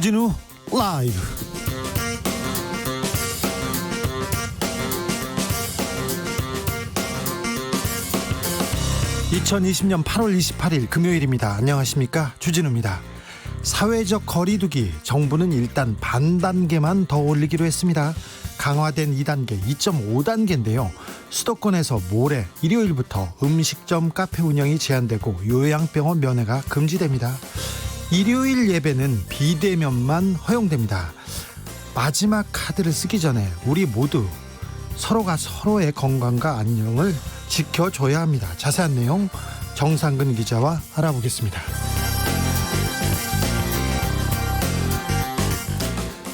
주진우 라이브. 2020년 8월 28일 금요일입니다. 안녕하십니까, 주진우입니다. 사회적 거리두기, 정부는 일단 반 단계만 더 올리기로 했습니다. 강화된 2단계, 2.5단계인데요. 수도권에서 모레 일요일부터 음식점, 카페 운영이 제한되고 요양병원 면회가 금지됩니다. 일요일 예배는 비대면만 허용됩니다. 마지막 카드를 쓰기 전에 우리 모두 서로가 서로의 건강과 안녕을 지켜줘야 합니다. 자세한 내용 정상근 기자와 알아보겠습니다.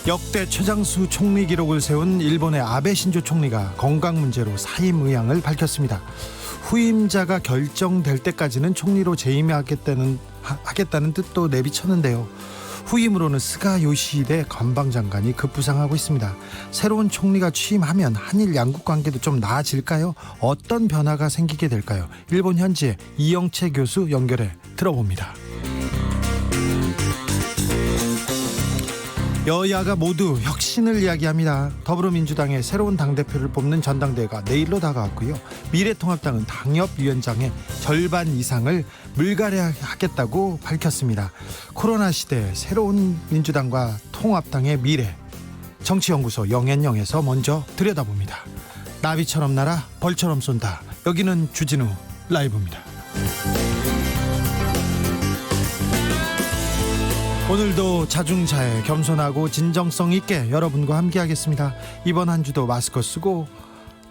역대 최장수 총리 기록을 세운 일본의 아베 신조 총리가 건강 문제로 사임 의향을 밝혔습니다. 후임자가 결정될 때까지는 총리로 재임하겠다는 뜻도 내비쳤는데요. 후임으로는 스가 요시히데 관방장관이 급부상하고 있습니다. 새로운 총리가 취임하면 한일 양국 관계도 좀 나아질까요? 어떤 변화가 생기게 될까요? 일본 현지의 이영채 교수 연결해 들어봅니다. 여야가 모두 혁신을 이야기합니다. 더불어민주당의 새로운 당대표를 뽑는 전당대회가 내일로 다가왔고요. 미래통합당은 당협위원장의 절반 이상을 물갈이하겠다고 밝혔습니다. 코로나 시대 새로운 민주당과 통합당의 미래, 정치연구소 영앤영에서 먼저 들여다봅니다. 나비처럼 날아 벌처럼 쏜다. 여기는 주진우 라이브입니다. 오늘도 자중자애, 겸손하고 진정성 있게 여러분과 함께하겠습니다. 이번 한 주도 마스크 쓰고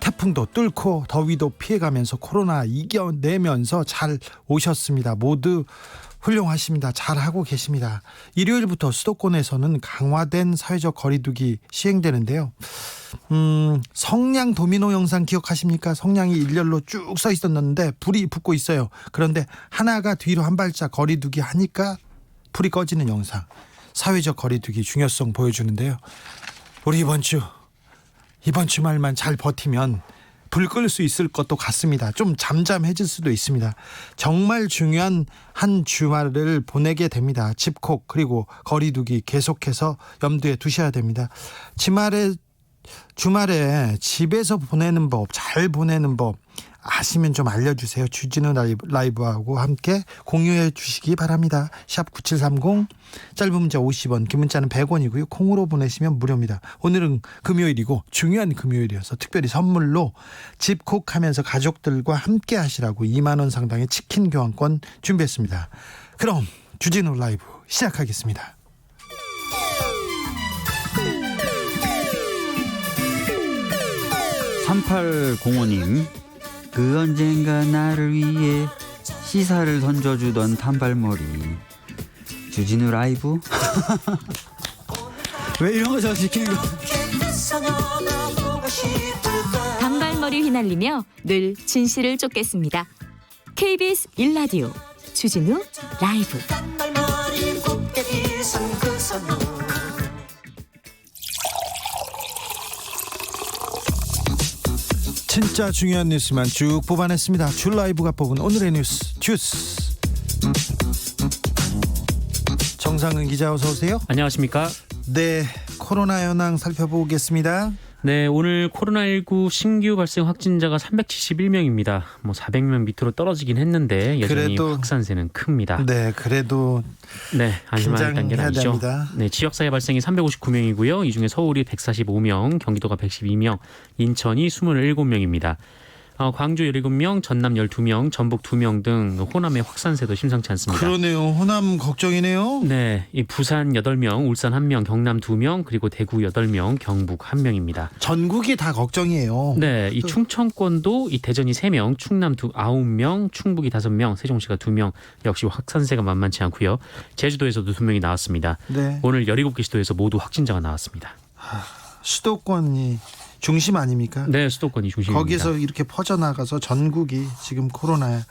태풍도 뚫고 더위도 피해가면서 코로나 이겨내면서 잘 오셨습니다. 모두 훌륭하십니다. 잘하고 계십니다. 일요일부터 수도권에서는 강화된 사회적 거리두기 시행되는데요. 성냥 도미노 영상 기억하십니까? 성냥이 일렬로 쭉 서 있었는데 불이 붙고 있어요. 그런데 하나가 뒤로 한 발짝 거리두기 하니까 불이 꺼지는 영상, 사회적 거리두기 중요성 보여주는데요. 우리 이번 주말만 잘 버티면 불 끌 수 있을 것도 같습니다. 좀 잠잠해질 수도 있습니다. 정말 중요한 한 주말을 보내게 됩니다. 집콕 그리고 거리두기 계속해서 염두에 두셔야 됩니다. 주말에 집에서 보내는 법, 잘 보내는 법 아시면 좀 알려주세요. 주진우 라이브하고 함께 공유해 주시기 바랍니다. 샵 9730, 짧은 문자 50원, 긴 문자는 100원이고요. 콩으로 보내시면 무료입니다. 오늘은 금요일이고 중요한 금요일이어서 특별히 선물로 집콕하면서 가족들과 함께 하시라고 2만 원 상당의 치킨 교환권 준비했습니다. 그럼 주진우 라이브 시작하겠습니다. (3805님) 그 언젠가 나를 위해 시사를 던져주던 단발머리 주진우 라이브. 왜 이런 거 저 시키는 거? 단발머리 휘날리며 늘 진실을 쫓겠습니다. KBS 1라디오 주진우 라이브. 진짜 중요한 뉴스만 쭉 뽑아냈습니다. 주 라이브가 뽑은 오늘의 뉴스 주스. 정상근 기자 어서 오세요. 안녕하십니까? 네, 코로나 현황 살펴보겠습니다. 네, 오늘 코로나19 신규 발생 확진자가 371명입니다. 400명 밑으로 떨어지긴 했는데 여전히 그래도, 확산세는 큽니다. 네, 그래도 네, 안심할 단계는 아니죠. 됩니다. 네, 지역사회 발생이 359명이고요. 이 중에 서울이 145명, 경기도가 112명, 인천이 27명입니다. 광주 17명, 전남 12명, 전북 2명 등 호남의 확산세도 심상치 않습니다. 그러네요. 호남 걱정이네요. 네, 이 부산 8명, 울산 1명, 경남 2명, 그리고 대구 8명, 경북 1명입니다. 전국이 다 걱정이에요. 네, 이 충청권도 이 대전이 3명, 충남 9명, 충북이 5명, 세종시가 2명, 역시 확산세가 만만치 않고요. 제주도에서도 2명이 나왔습니다. 네. 오늘 17개 시도에서 모두 확진자가 나왔습니다. 수도권이 중심 아닙니까? 네, 수도권이 중심입니다. 거기서 이렇게 퍼져나가서 전국이 지금 코로나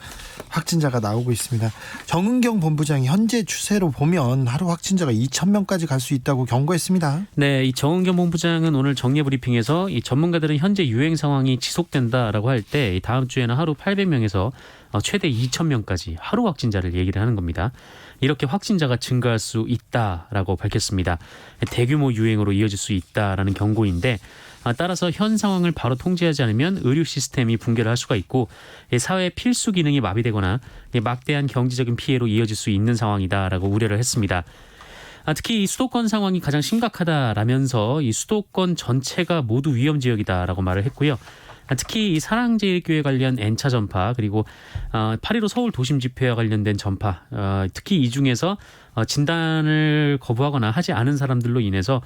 확진자가 나오고 있습니다. 정은경 본부장이 현재 추세로 보면 하루 확진자가 2,000명까지 갈 수 있다고 경고했습니다. 네, 이 정은경 본부장은 오늘 정례 브리핑에서 이 전문가들은 현재 유행 상황이 지속된다라고 할 때 다음 주에는 하루 800명에서 최대 2,000명까지 하루 확진자를 얘기를 하는 겁니다. 이렇게 확진자가 증가할 수 있다라고 밝혔습니다. 대규모 유행으로 이어질 수 있다라는 경고인데 따라서 현 상황을 바로 통제하지 않으면 의료 시스템이 붕괴를 할 수가 있고 사회 필수 기능이 마비되거나 막대한 경제적인 피해로 이어질 수 있는 상황이다라고 우려를 했습니다. 특히 이 수도권 상황이 가장 심각하다라면서 이 수도권 전체가 모두 위험 지역이다라고 말을 했고요. 특히 이 사랑제일교회 관련 N차 전파 그리고 8.15 서울 도심 집회와 관련된 전파 특히 이 중에서 진단을 거부하거나 하지 않은 사람들로 인해서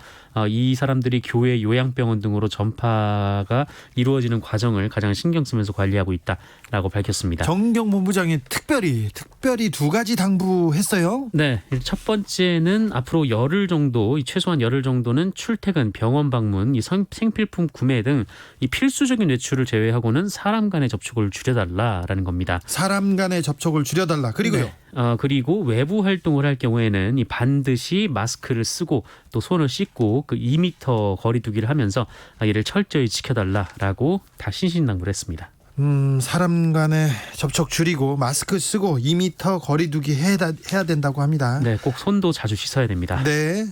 이 사람들이 교회 요양병원 등으로 전파가 이루어지는 과정을 가장 신경 쓰면서 관리하고 있다라고 밝혔습니다. 정은경 본부장이 특별히 두 가지 당부했어요. 네, 첫 번째는 앞으로 열흘 정도, 최소한 열흘 정도는 출퇴근, 병원 방문, 이 생필품 구매 등 이 필수적인 외출을 제외하고는 사람 간의 접촉을 줄여달라라는 겁니다. 사람 간의 접촉을 줄여달라. 그리고요. 네. 그리고 외부 활동을 할 경우에는 이 반드시 마스크를 쓰고 또 손을 씻고 그 2m 거리 두기를 하면서 이를 철저히 지켜달라라고 다 신신당부를 했습니다. 사람 간의 접촉 줄이고 마스크 쓰고 2m 거리 두기 해야 된다고 합니다. 네, 꼭 손도 자주 씻어야 됩니다. 네.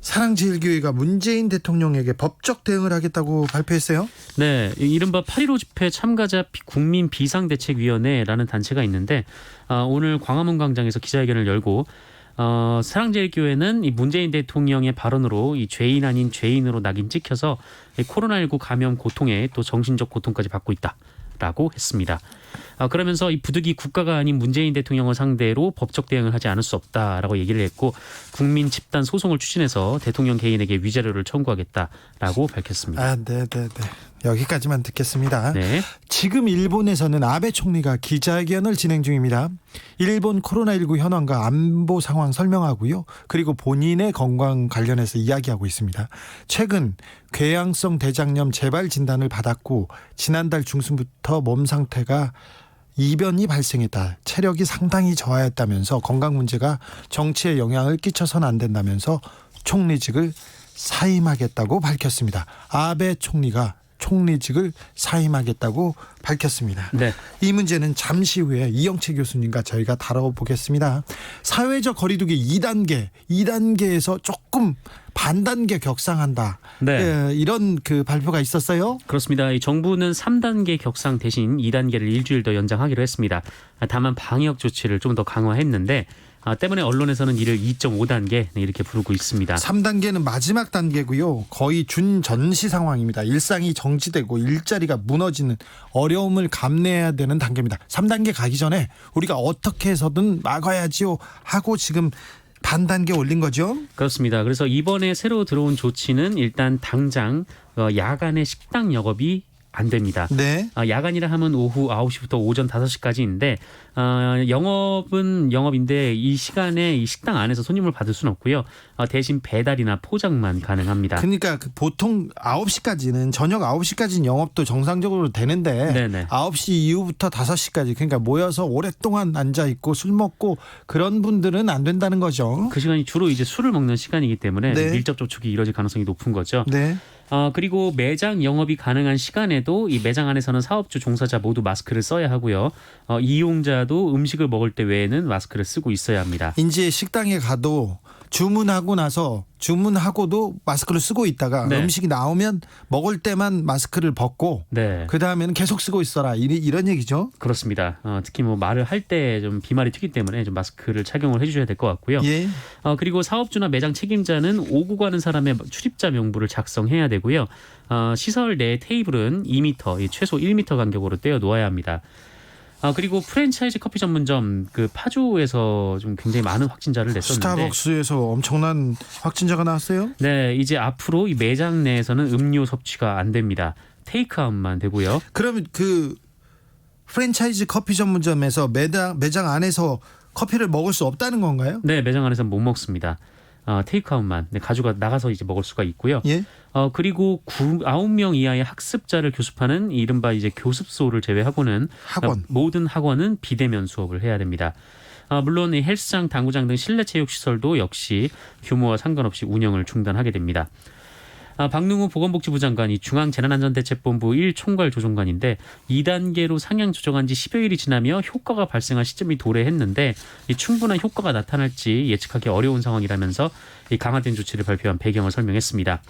사랑제일교회가 문재인 대통령에게 법적 대응을 하겠다고 발표했어요. 네, 이른바 8.15 집회 참가자 국민 비상대책위원회라는 단체가 있는데 오늘 광화문 광장에서 기자회견을 열고 사랑제일교회는 이 문재인 대통령의 발언으로 이 죄인 아닌 죄인으로 낙인 찍혀서 코로나19 감염 고통에 또 정신적 고통까지 받고 있다라고 했습니다. 그러면서 이 부득이 국가가 아닌 문재인 대통령을 상대로 법적 대응을 하지 않을 수 없다라고 얘기를 했고 국민 집단 소송을 추진해서 대통령 개인에게 위자료를 청구하겠다라고 밝혔습니다. 네. 여기까지만 듣겠습니다. 네. 지금 일본에서는 아베 총리가 기자회견을 진행 중입니다. 일본 코로나19 현황과 안보 상황 설명하고요. 그리고 본인의 건강 관련해서 이야기하고 있습니다. 최근 궤양성 대장염 재발 진단을 받았고 지난달 중순부터 몸 상태가 이변이 발생했다. 체력이 상당히 저하했다면서 건강 문제가 정치에 영향을 끼쳐서는 안 된다면서 총리직을 사임하겠다고 밝혔습니다. 아베 총리가 총리직을 사임하겠다고 밝혔습니다. 네. 이 문제는 잠시 후에 이영채 교수님과 저희가 다뤄보겠습니다. 사회적 거리두기 2단계에서 조금 반단계 격상한다. 네. 이런 그 발표가 있었어요. 그렇습니다. 이 정부는 3단계 격상 대신 2단계를 일주일 더 연장하기로 했습니다. 다만 방역 조치를 좀 더 강화했는데 때문에 언론에서는 이를 2.5단계 이렇게 부르고 있습니다. 3단계는 마지막 단계고요. 거의 준전시 상황입니다. 일상이 정지되고 일자리가 무너지는 어려움을 감내해야 되는 단계입니다. 3단계 가기 전에 우리가 어떻게 해서든 막아야지요 하고 지금 반단계 올린 거죠. 그렇습니다. 그래서 이번에 새로 들어온 조치는 일단 당장 야간의 식당 영업이 안 됩니다. 네. 야간이라 하면 오후 9시부터 오전 5시까지인데 영업은 영업인데 이 시간에 이 식당 안에서 손님을 받을 수는 없고요. 대신 배달이나 포장만 가능합니다. 그러니까 보통 9시까지는 저녁 9시까지는 영업도 정상적으로 되는데 네네. 9시 이후부터 5시까지 그러니까 모여서 오랫동안 앉아 있고 술 먹고 그런 분들은 안 된다는 거죠. 그 시간이 주로 이제 술을 먹는 시간이기 때문에 네. 밀접 접촉이 이루어질 가능성이 높은 거죠. 네. 그리고 매장 영업이 가능한 시간에도 이 매장 안에서는 사업주 종사자 모두 마스크를 써야 하고요. 이용자도 음식을 먹을 때 외에는 마스크를 쓰고 있어야 합니다. 이제 식당에 가도 주문하고도 마스크를 쓰고 있다가 네. 음식이 나오면 먹을 때만 마스크를 벗고 네. 그 다음에는 계속 쓰고 있어라 이런 얘기죠. 그렇습니다. 특히 뭐 말을 할 때 좀 비말이 튀기 때문에 좀 마스크를 착용을 해주셔야 될 것 같고요. 예. 그리고 사업주나 매장 책임자는 오고 가는 사람의 출입자 명부를 작성해야 되고요. 시설 내 테이블은 2m, 최소 1m 간격으로 떼어 놓아야 합니다. 그리고 프랜차이즈 커피 전문점 그 파주에서 좀 굉장히 많은 확진자를 냈었는데 스타벅스에서 엄청난 확진자가 나왔어요. 네, 이제 앞으로 이 매장 내에서는 음료 섭취가 안 됩니다. 테이크아웃만 되고요. 그러면 그 프랜차이즈 커피 전문점에서 매장 안에서 커피를 먹을 수 없다는 건가요? 네, 매장 안에서는 못 먹습니다. 테이크아웃만 가져가 나가서 이제 먹을 수가 있고요. 예. 그리고 9명 이하의 학습자를 교습하는 이른바 이제 교습소를 제외하고는 학원. 모든 학원은 비대면 수업을 해야 됩니다. 물론 이 헬스장, 당구장 등 실내 체육 시설도 역시 규모와 상관없이 운영을 중단하게 됩니다. 박능우 보건복지부 장관이 중앙재난안전대책본부 1총괄 조정관인데 2단계로 상향 조정한 지 10여일이 지나며 효과가 발생한 시점이 도래했는데 이 충분한 효과가 나타날지 예측하기 어려운 상황이라면서 이 강화된 조치를 발표한 배경을 설명했습니다.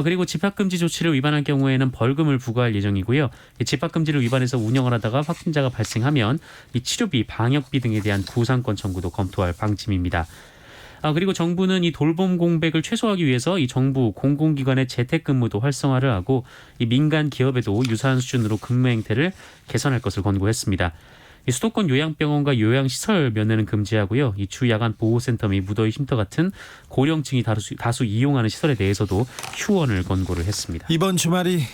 그리고 집합금지 조치를 위반할 경우에는 벌금을 부과할 예정이고요. 이 집합금지를 위반해서 운영을 하다가 확진자가 발생하면 이 치료비, 방역비 등에 대한 구상권 청구도 검토할 방침입니다. 그리고 정부는 이 돌봄 공백을 최소화하기 위해서 이 정부 공공기관의 재택근무도 활성화를 하고 이 민간 기업에도 유사한 수준으로 근무 행태를 개선할 것을 권고했습니다. 이 수도권 요양병원과 요양시설 면회는 금지하고요. 이 주야간 보호센터 및 무더위 쉼터 같은 고령층이 다수 이용하는 시설에 대해서도 휴원을 권고를 했습니다. 이번 주말이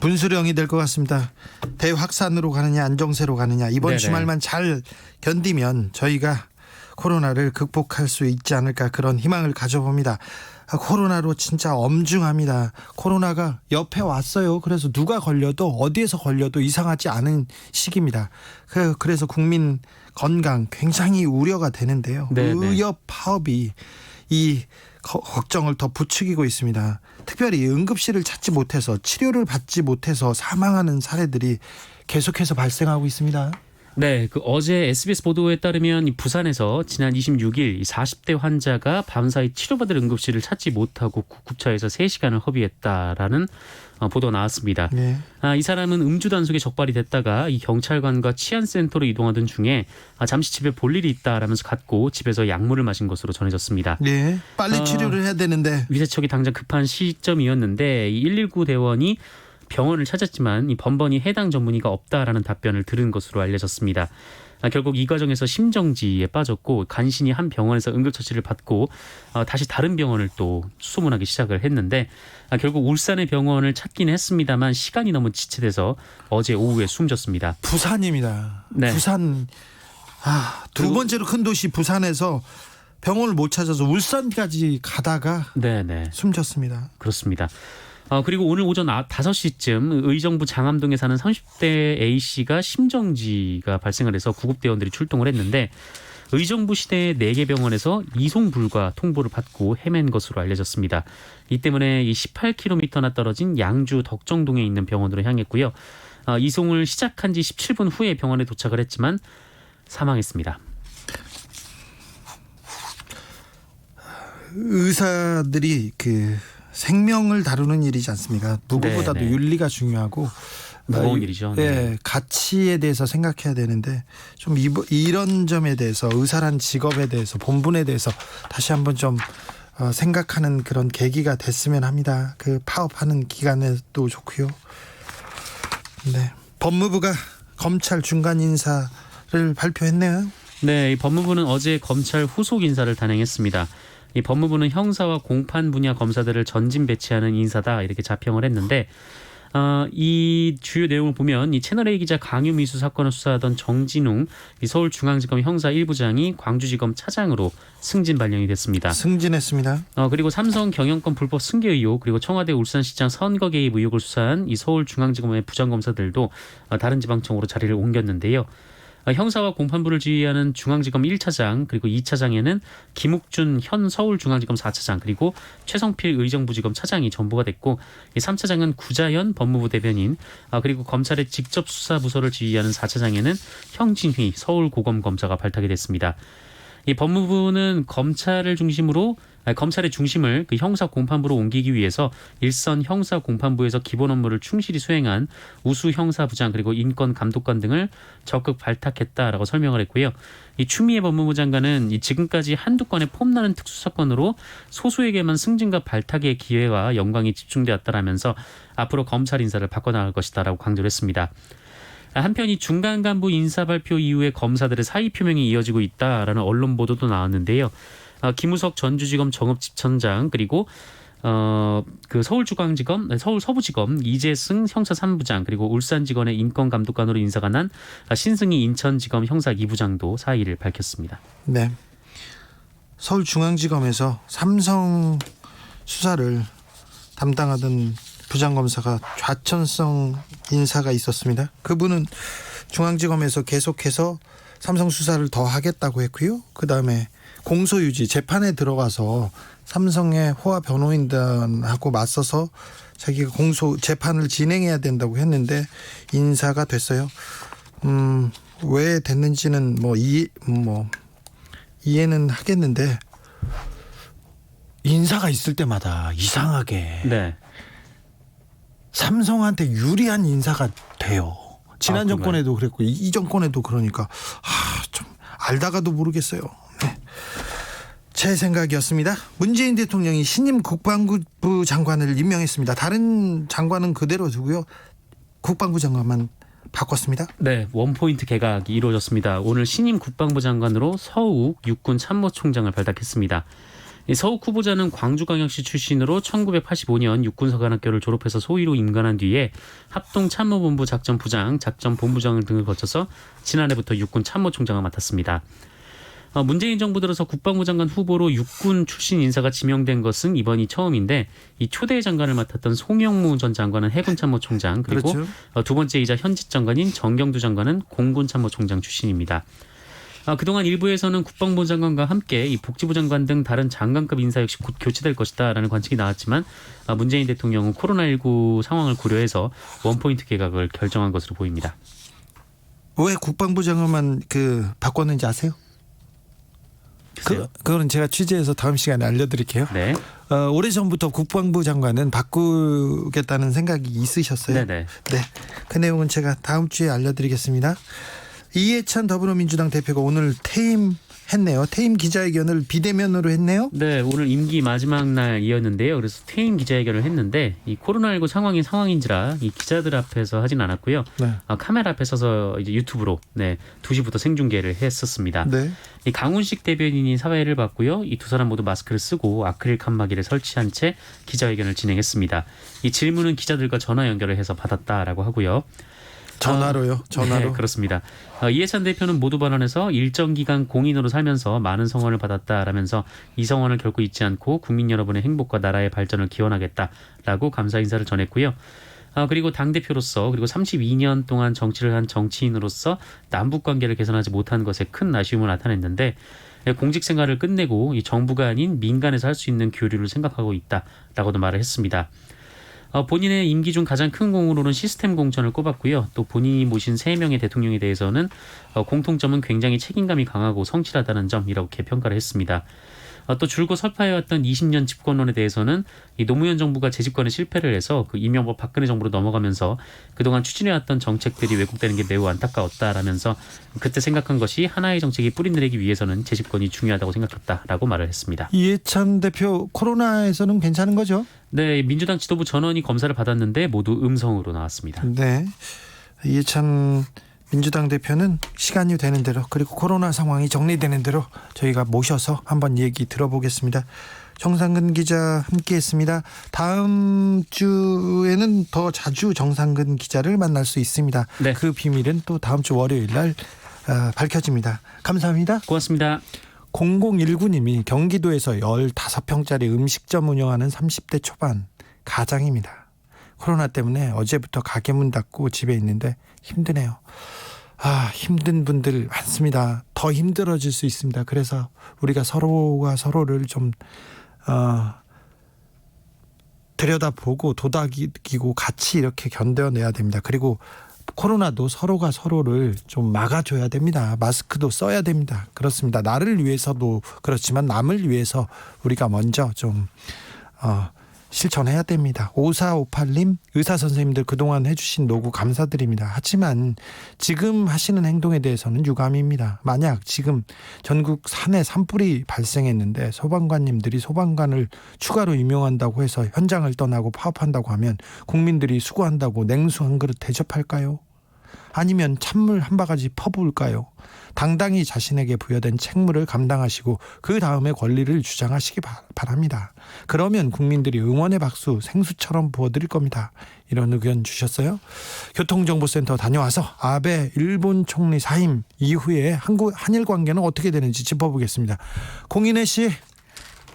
분수령이 될 것 같습니다. 대확산으로 가느냐 안정세로 가느냐 이번 네네. 주말만 잘 견디면 저희가 코로나를 극복할 수 있지 않을까 그런 희망을 가져봅니다. 코로나로 진짜 엄중합니다. 코로나가 옆에 왔어요. 그래서 누가 걸려도 어디에서 걸려도 이상하지 않은 시기입니다. 그래서 국민 건강 굉장히 우려가 되는데요. 네네. 의협 파업이 이 걱정을 더 부추기고 있습니다. 특별히 응급실을 찾지 못해서 치료를 받지 못해서 사망하는 사례들이 계속해서 발생하고 있습니다. 네, 어제 SBS 보도에 따르면 이 부산에서 지난 26일 이 40대 환자가 밤사이 치료받을 응급실을 찾지 못하고 구급차에서 3시간을 허비했다라는 보도가 나왔습니다. 네. 이 사람은 음주 단속에 적발이 됐다가 이 경찰관과 치안센터로 이동하던 중에 잠시 집에 볼 일이 있다라면서 갔고 집에서 약물을 마신 것으로 전해졌습니다. 네, 빨리 치료를 해야 되는데 위세척이 당장 급한 시점이었는데 이 119 대원이 병원을 찾았지만 이 번번이 해당 전문의가 없다라는 답변을 들은 것으로 알려졌습니다. 결국 이 과정에서 심정지에 빠졌고 간신히 한 병원에서 응급처치를 받고 다시 다른 병원을 또 수소문하기 시작을 했는데 결국 울산의 병원을 찾긴 했습니다만 시간이 너무 지체돼서 어제 오후에 숨졌습니다. 부산입니다. 네. 부산 두 번째로 큰 도시 부산에서 병원을 못 찾아서 울산까지 가다가 네네. 숨졌습니다. 그렇습니다. 그리고 오늘 오전 5시쯤 의정부 장암동에 사는 30대 A씨가 심정지가 발생을 해서 구급대원들이 출동을 했는데 의정부 시내 4개 병원에서 이송 불가 통보를 받고 헤맨 것으로 알려졌습니다. 이 때문에 이 18km나 떨어진 양주 덕정동에 있는 병원으로 향했고요. 이송을 시작한 지 17분 후에 병원에 도착을 했지만 사망했습니다. 의사들이 생명을 다루는 일이지 않습니까? 누구보다도 네네. 윤리가 중요하고 무거운 일이죠. 네, 가치에 대해서 생각해야 되는데 좀 이런 점에 대해서 의사란 직업에 대해서 본분에 대해서 다시 한번 좀 생각하는 그런 계기가 됐으면 합니다. 파업하는 기간에도 좋고요. 네, 법무부가 검찰 중간 인사를 발표했네요. 네, 이 법무부는 어제 검찰 후속 인사를 단행했습니다. 이 법무부는 형사와 공판 분야 검사들을 전진 배치하는 인사다 이렇게 자평을 했는데 이 주요 내용을 보면 이 채널A 기자 강요미수 사건을 수사하던 정진웅 이 서울중앙지검 형사 1부장이 광주지검 차장으로 승진 발령이 됐습니다. 승진했습니다. 그리고 삼성 경영권 불법 승계 의혹 그리고 청와대 울산시장 선거 개입 의혹을 수사한 이 서울중앙지검의 부장검사들도 다른 지방청으로 자리를 옮겼는데요. 형사와 공판부를 지휘하는 중앙지검 1차장 그리고 2차장에는 김욱준 현 서울중앙지검 4차장 그리고 최성필 의정부지검 차장이 전부가 됐고 이 3차장은 구자현 법무부 대변인 그리고 검찰의 직접 수사 부서를 지휘하는 4차장에는 형진휘 서울고검검사가 발탁이 됐습니다. 이 법무부는 검찰의 중심을 형사 공판부로 옮기기 위해서 일선 형사 공판부에서 기본 업무를 충실히 수행한 우수 형사부장 그리고 인권감독관 등을 적극 발탁했다라고 설명을 했고요. 이 추미애 법무부 장관은 지금까지 한두 건의 폼나는 특수사건으로 소수에게만 승진과 발탁의 기회와 영광이 집중되었다라면서 앞으로 검찰 인사를 바꿔나갈 것이다라고 강조를 했습니다. 한편 이 중간 간부 인사 발표 이후에 검사들의 사의 표명이 이어지고 있다라는 언론 보도도 나왔는데요. 김우석 전주지검 정읍지청장 그리고 서울중앙지검, 서울서부지검 이재승 형사 3부장 그리고 울산지검의 인권감독관으로 인사가 난 신승희 인천지검 형사 2부장도 사의를 밝혔습니다. 네. 서울중앙지검에서 삼성 수사를 담당하던 부장검사가 좌천성 인사가 있었습니다. 그분은 중앙지검에서 계속해서 삼성 수사를 더 하겠다고 했고요. 그다음에 공소유지 재판에 들어가서 삼성의 호화 변호인단하고 맞서서 자기가 공소 재판을 진행해야 된다고 했는데 인사가 됐어요. 왜 됐는지는 이해는 하겠는데 인사가 있을 때마다 이상하게 네. 삼성한테 유리한 인사가 돼요. 지난 그런가요? 정권에도 그랬고 이 정권에도 그러니까 좀 알다가도 모르겠어요. 네. 제 생각이었습니다. 문재인 대통령이 신임 국방부 장관을 임명했습니다. 다른 장관은 그대로 두고요. 국방부 장관만 바꿨습니다. 네, 원포인트 개각이 이루어졌습니다. 오늘 신임 국방부 장관으로 서욱 육군 참모총장을 발탁했습니다. 이 서욱 후보자는 광주광역시 출신으로 1985년 육군사관학교를 졸업해서 소위로 임관한 뒤에 합동참모본부 작전부장, 작전본부장 등을 거쳐서 지난해부터 육군 참모총장을 맡았습니다. 문재인 정부 들어서 국방부 장관 후보로 육군 출신 인사가 지명된 것은 이번이 처음인데 이 초대 장관을 맡았던 송영무 전 장관은 해군 참모총장 그리고 그렇죠. 두 번째이자 현직 장관인 정경두 장관은 공군 참모총장 출신입니다. 그동안 일부에서는 국방부 장관과 함께 이 복지부 장관 등 다른 장관급 인사 역시 곧 교체될 것이다라는 관측이 나왔지만 문재인 대통령은 코로나19 상황을 고려해서 원포인트 개각을 결정한 것으로 보입니다. 왜 국방부 장관만 바꿨는지 아세요? 그거는 제가 취재해서 다음 시간에 알려드릴게요. 네. 오래전부터 국방부 장관은 바꾸겠다는 생각이 있으셨어요. 네네. 네, 그 내용은 제가 다음 주에 알려드리겠습니다. 이해찬 더불어민주당 대표가 오늘 퇴임했네요. 퇴임 기자회견을 비대면으로 했네요. 네, 오늘 임기 마지막 날이었는데요. 그래서 퇴임 기자회견을 했는데 이 코로나19 상황이 상황인지라 이 기자들 앞에서 하진 않았고요. 네. 카메라 앞에 서서 이제 유튜브로 2시부터 생중계를 했었습니다. 네. 이 강훈식 대변인이 사회를 봤고요. 이 두 사람 모두 마스크를 쓰고 아크릴 칸막이를 설치한 채 기자회견을 진행했습니다. 이 질문은 기자들과 전화 연결을 해서 받았다라고 하고요. 전화로요. 전화로. 네, 그렇습니다. 이해찬 대표는 모두 발언에서 일정 기간 공인으로 살면서 많은 성원을 받았다라면서 이 성원을 결코 잊지 않고 국민 여러분의 행복과 나라의 발전을 기원하겠다라고 감사 인사를 전했고요. 그리고 당대표로서 그리고 32년 동안 정치를 한 정치인으로서 남북관계를 개선하지 못한 것에 큰 아쉬움을 나타냈는데 공직 생활을 끝내고 이 정부가 아닌 민간에서 할 수 있는 교류를 생각하고 있다라고도 말을 했습니다. 본인의 임기 중 가장 큰 공으로는 시스템 공천을 꼽았고요. 또 본인이 모신 3명의 대통령에 대해서는 공통점은 굉장히 책임감이 강하고 성실하다는 점 이렇게 평가를 했습니다. 또 줄곧 설파해왔던 20년 집권론에 대해서는 이 노무현 정부가 재집권에 실패를 해서 그 이명박 박근혜 정부로 넘어가면서 그동안 추진해왔던 정책들이 왜곡되는 게 매우 안타까웠다라면서 그때 생각한 것이 하나의 정책이 뿌리내리기 위해서는 재집권이 중요하다고 생각했다라고 말을 했습니다. 이해찬 대표 코로나에서는 괜찮은 거죠? 네, 민주당 지도부 전원이 검사를 받았는데 모두 음성으로 나왔습니다. 네. 이해찬 민주당 대표는 시간이 되는 대로 그리고 코로나 상황이 정리되는 대로 저희가 모셔서 한번 얘기 들어보겠습니다. 정상근 기자 함께했습니다. 다음 주에는 더 자주 정상근 기자를 만날 수 있습니다. 네. 그 비밀은 또 다음 주 월요일 날 밝혀집니다. 감사합니다. 고맙습니다. 0019님이 경기도에서 15평짜리 음식점 운영하는 30대 초반 가장입니다. 코로나 때문에 어제부터 가게 문 닫고 집에 있는데 힘드네요. 힘든 분들 많습니다. 더 힘들어질 수 있습니다. 그래서 우리가 서로가 서로를 좀 들여다보고 도닥이고 같이 이렇게 견뎌내야 됩니다. 그리고 코로나도 서로가 서로를 좀 막아줘야 됩니다. 마스크도 써야 됩니다. 그렇습니다. 나를 위해서도 그렇지만 남을 위해서 우리가 먼저 좀 실천해야 됩니다. 5458님 의사선생님들 그동안 해주신 노고 감사드립니다. 하지만 지금 하시는 행동에 대해서는 유감입니다. 만약 지금 전국 산에 산불이 발생했는데 소방관님들이 소방관을 추가로 임용한다고 해서 현장을 떠나고 파업한다고 하면 국민들이 수고한다고 냉수 한 그릇 대접할까요? 아니면 찬물 한 바가지 퍼부을까요? 당당히 자신에게 부여된 책무를 감당하시고 그 다음에 권리를 주장하시기 바랍니다. 그러면 국민들이 응원의 박수 생수처럼 부어드릴 겁니다. 이런 의견 주셨어요. 교통정보센터 다녀와서 아베 일본 총리 사임 이후에 한일 관계는 어떻게 되는지 짚어보겠습니다. 공인혜 씨.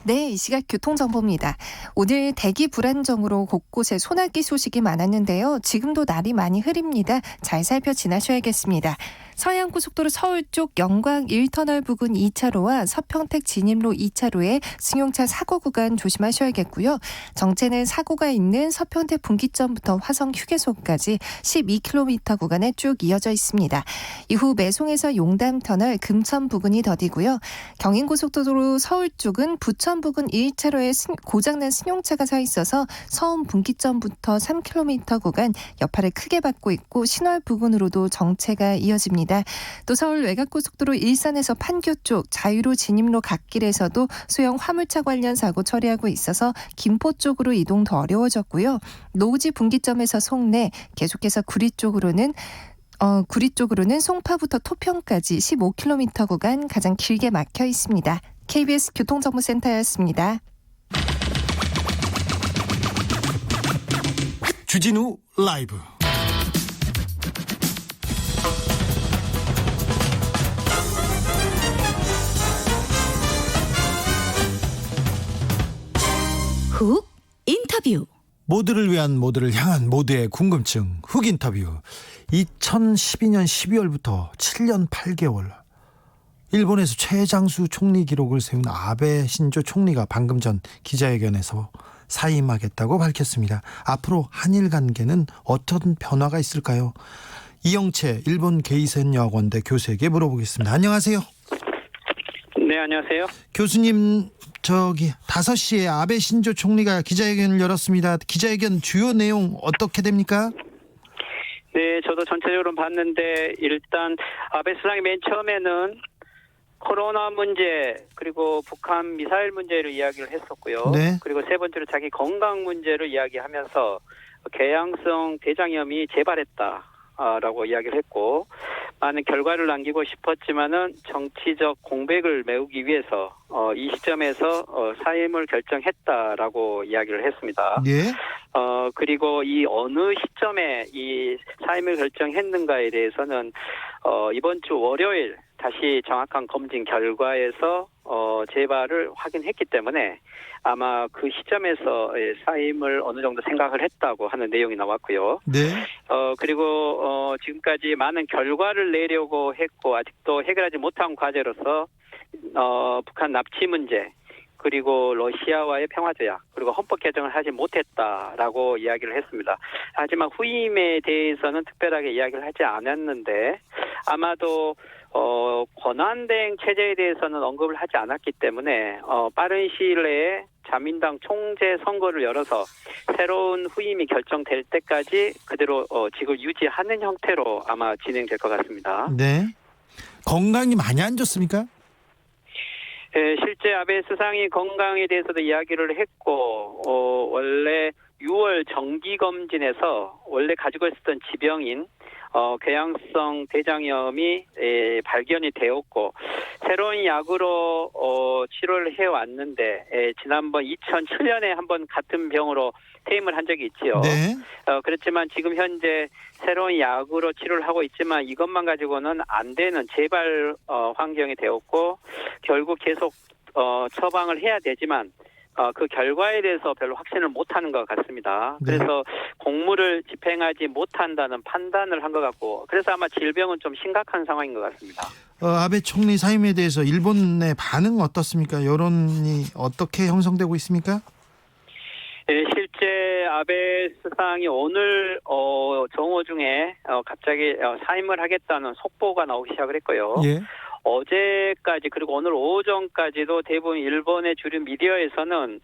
네, 이 시각 교통정보입니다. 오늘 대기 불안정으로 곳곳에 소나기 소식이 많았는데요. 지금도 날이 많이 흐립니다. 잘 살펴 지나셔야겠습니다. 서해안고속도로 서울 쪽 영광 1터널 부근 2차로와 서평택 진입로 2차로에 승용차 사고 구간 조심하셔야겠고요. 정체는 사고가 있는 서평택 분기점부터 화성 휴게소까지 12km 구간에 쭉 이어져 있습니다. 이후 매송에서 용담터널 금천 부근이 더디고요. 경인고속도로 서울 쪽은 부천 부근 1차로에 고장난 승용차가 서 있어서 서운 분기점부터 3km 구간 여파를 크게 받고 있고 신월 부근으로도 정체가 이어집니다. 또 서울 외곽고속도로 일산에서 판교 쪽 자유로 진입로 갓길에서도 소형 화물차 관련 사고 처리하고 있어서 김포 쪽으로 이동 더 어려워졌고요. 노지 분기점에서 송내 계속해서 구리 쪽으로는 송파부터 토평까지 15km 구간 가장 길게 막혀 있습니다. KBS 교통정보센터였습니다. 주진우 라이브. 훅 인터뷰. 모두를 위한 모두를 향한 모두의 궁금증 훅 인터뷰. 2012년 12월부터 7년 8개월 일본에서 최장수 총리 기록을 세운 아베 신조 총리가 방금 전 기자회견에서 사임하겠다고 밝혔습니다. 앞으로 한일 관계는 어떤 변화가 있을까요? 이영채 일본 게이센 여학원대 교수에게 물어보겠습니다. 안녕하세요. 네, 안녕하세요. 교수님, 5시에 아베 신조 총리가 기자회견을 열었습니다. 기자회견 주요 내용 어떻게 됩니까? 네, 저도 전체적으로 봤는데 일단 아베 수상이 맨 처음에는 코로나 문제 그리고 북한 미사일 문제를 이야기를 했었고요. 네. 그리고 세 번째로 자기 건강 문제를 이야기하면서 개양성 대장염이 재발했다라고 이야기를 했고 많은 결과를 남기고 싶었지만은 정치적 공백을 메우기 위해서 이 시점에서 사임을 결정했다라고 이야기를 했습니다. 네. 그리고 이 어느 시점에 이 사임을 결정했는가에 대해서는 이번 주 월요일 다시 정확한 검진 결과에서 재발을 확인했기 때문에 아마 그 시점에서 사임을 어느 정도 생각을 했다고 하는 내용이 나왔고요. 네. 그리고 지금까지 많은 결과를 내려고 했고 아직도 해결하지 못한 과제로서 북한 납치 문제 그리고 러시아와의 평화조약 그리고 헌법 개정을 하지 못했다라고 이야기를 했습니다. 하지만 후임에 대해서는 특별하게 이야기를 하지 않았는데 아마도 권한대행 체제에 대해서는 언급을 하지 않았기 때문에 빠른 시일 내에 자민당 총재 선거를 열어서 새로운 후임이 결정될 때까지 그대로 직을 유지하는 형태로 아마 진행될 것 같습니다. 네. 건강이 많이 안 좋습니까? 네, 실제 아베 수상이 건강에 대해서도 이야기를 했고 원래 6월 정기검진에서 원래 가지고 있었던 지병인 궤양성 대장염이 발견이 되었고 새로운 약으로 치료를 해왔는데 지난번 2007년에 한번 같은 병으로 퇴임을 한 적이 있지요. 네. 그렇지만 지금 현재 새로운 약으로 치료를 하고 있지만 이것만 가지고는 안 되는 재발 환경이 되었고 결국 계속 처방을 해야 되지만 그 결과에 대해서 별로 확신을 못하는 것 같습니다. 네. 그래서 공무를 집행하지 못한다는 판단을 한 것 같고 그래서 아마 질병은 좀 심각한 상황인 것 같습니다. 아베 총리 사임에 대해서 일본의 반응 어떻습니까? 여론이 어떻게 형성되고 있습니까? 네, 실제 아베 수상이 오늘 정오 중에 갑자기 사임을 하겠다는 속보가 나오기 시작을 했고요. 예. 어제까지 그리고 오늘 오전까지도 대부분 일본의 주류 미디어에서는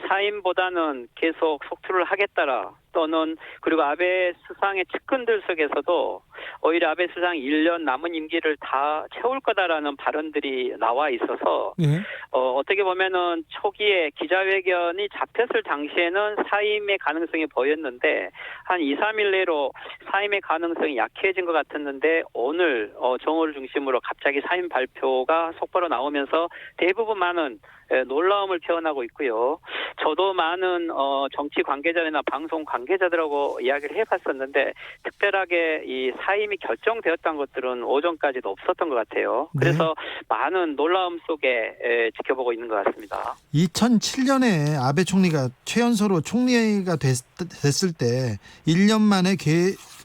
사임보다는 계속 속투를 하겠다라 또는 그리고 아베 수상의 측근들 속에서도 오히려 아베 수상 1년 남은 임기를 다 채울 거다라는 발언들이 나와 있어서 예. 어떻게 보면은 초기에 기자회견이 잡혔을 당시에는 사임의 가능성이 보였는데 한 2, 3일 내로 사임의 가능성이 약해진 것 같았는데 오늘 정오를 중심으로 갑자기 사임 발표가 속보로 나오면서 대부분 많은 놀라움을 표현하고 있고요. 저도 많은 정치 관계자나 방송 관계자들하고 이야기를 해봤었는데 특별하게 이 사임이 결정되었다는 것들은 오전까지도 없었던 것 같아요. 그래서 많은 놀라움 속에 지켜보고 있는 것 같습니다. 2007년에 아베 총리가 최연소로 총리가 됐을 때 1년 만에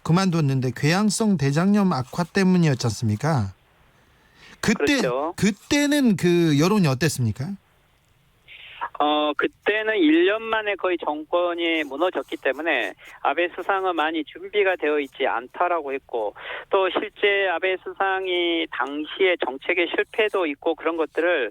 그만뒀는데 궤양성 대장염 악화 때문이었지 않습니까? 그렇죠. 그때는 그 여론이 어땠습니까? 그때는 1년 만에 거의 정권이 무너졌기 때문에 아베 수상은 많이 준비가 되어 있지 않다라고 했고 또 실제 아베 수상이 당시에 정책의 실패도 있고 그런 것들을